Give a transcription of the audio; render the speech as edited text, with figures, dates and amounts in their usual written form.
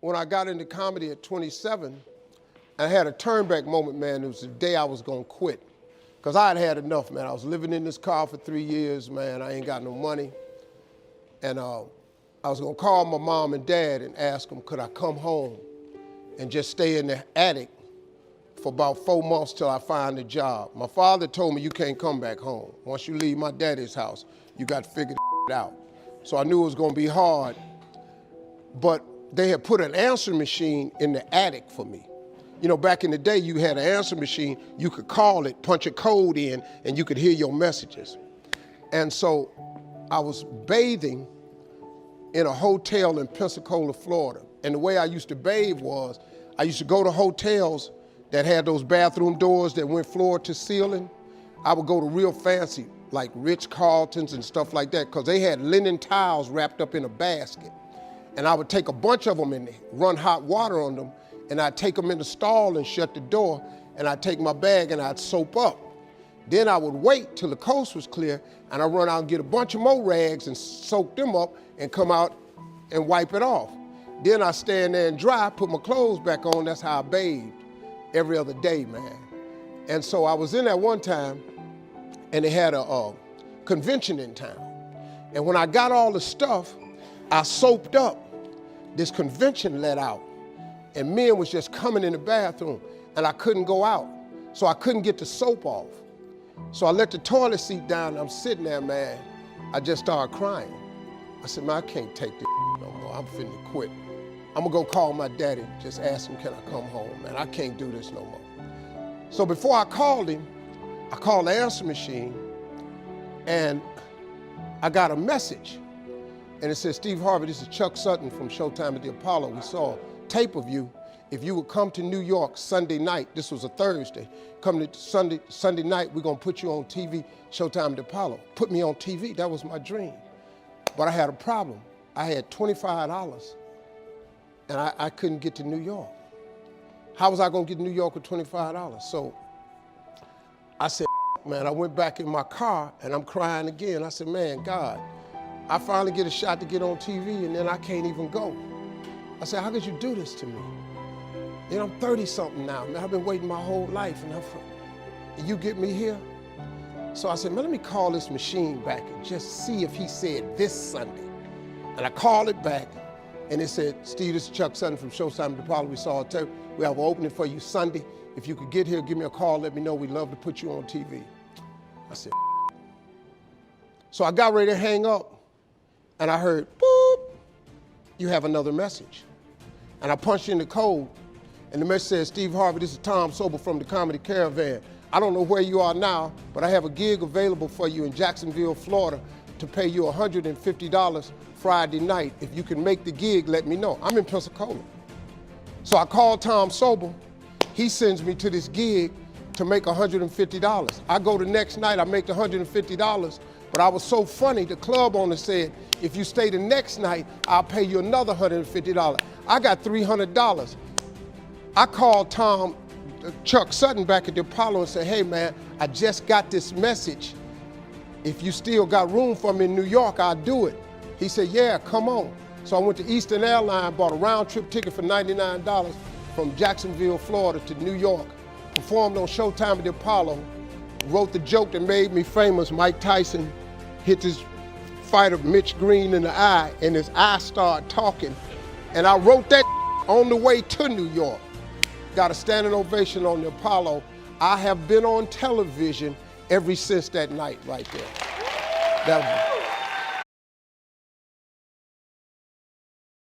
when I got into comedy at 27, I had a turnback moment, man. It was the day I was gonna quit. Because I had had enough, man. I was living in this car for 3 years, man. I ain't got no money. And I was gonna call my mom and dad and ask them, could I come home and just stay in the attic for about 4 months till I find a job. My father told me, you can't come back home. Once you leave my daddy's house, you got to figure it out. So I knew it was gonna be hard, but they had put an answer machine in the attic for me. You know, back in the day, you had an answer machine, you could call it, punch a code in, and you could hear your messages. And so I was bathing in a hotel in Pensacola, Florida. And the way I used to bathe was, I used to go to hotels that had those bathroom doors that went floor to ceiling. I would go to real fancy, like Ritz-Carltons and stuff like that, because they had linen towels wrapped up in a basket. And I would take a bunch of them and run hot water on them, and I'd take them in the stall and shut the door, and I'd take my bag and I'd soap up. Then I would wait till the coast was clear, and I'd run out and get a bunch of more rags and soak them up and come out and wipe it off. Then I'd stand there and dry, put my clothes back on. That's how I bathed every other day, man. And so I was in there one time, and they had a convention in town. And when I got all the stuff, I soaped up. This convention let out, and men was just coming in the bathroom, and I couldn't go out, so I couldn't get the soap off. So I let the toilet seat down, and I'm sitting there, man. I just started crying. I said, man, I can't take this no more. I'm finna quit. I'm gonna go call my daddy, just ask him, can I come home, man? I can't do this no more. So before I called him, I called the answer machine, and I got a message. And it said, Steve Harvey, this is Chuck Sutton from Showtime at the Apollo. We saw a tape of you. If you would come to New York Sunday night, this was a Thursday, come to Sunday night, we're gonna put you on TV, Showtime at the Apollo. Put me on TV, that was my dream. But I had a problem. I had $25, and I couldn't get to New York. How was I gonna get to New York with $25? So I said, man, I went back in my car, and I'm crying again. I said, man, God, I finally get a shot to get on TV, and then I can't even go. I said, how could you do this to me? You know, I'm 30-something now, man. I've been waiting my whole life, and you get me here? So I said, man, let me call this machine back and just see if he said this Sunday. And I called it back, and it said, Steve, this is Chuck Sutton from Showtime at the Apollo. We saw a tape. We have an opening for you Sunday. If you could get here, give me a call, let me know. We'd love to put you on TV. I said, so I got ready to hang up, and I heard, boop, you have another message. And I punched in the code, and the message says, Steve Harvey, this is Tom Sobel from the Comedy Caravan. I don't know where you are now, but I have a gig available for you in Jacksonville, Florida, to pay you $150 Friday night. If you can make the gig, let me know. I'm in Pensacola. So I called Tom Sobel. He sends me to this gig to make $150. I go the next night, I make the $150, but I was so funny, the club owner said, if you stay the next night, I'll pay you another $150. I got $300. I called Chuck Sutton back at the Apollo and said, hey man, I just got this message. If you still got room for me in New York, I'll do it. He said, yeah, come on. So I went to Eastern Airlines, bought a round trip ticket for $99 from Jacksonville, Florida to New York, performed on Showtime at the Apollo, wrote the joke that made me famous. Mike Tyson hit his fighter Mitch Green in the eye, and his eye started talking. And I wrote that on the way to New York. Got a standing ovation on the Apollo. I have been on television ever since that night right there.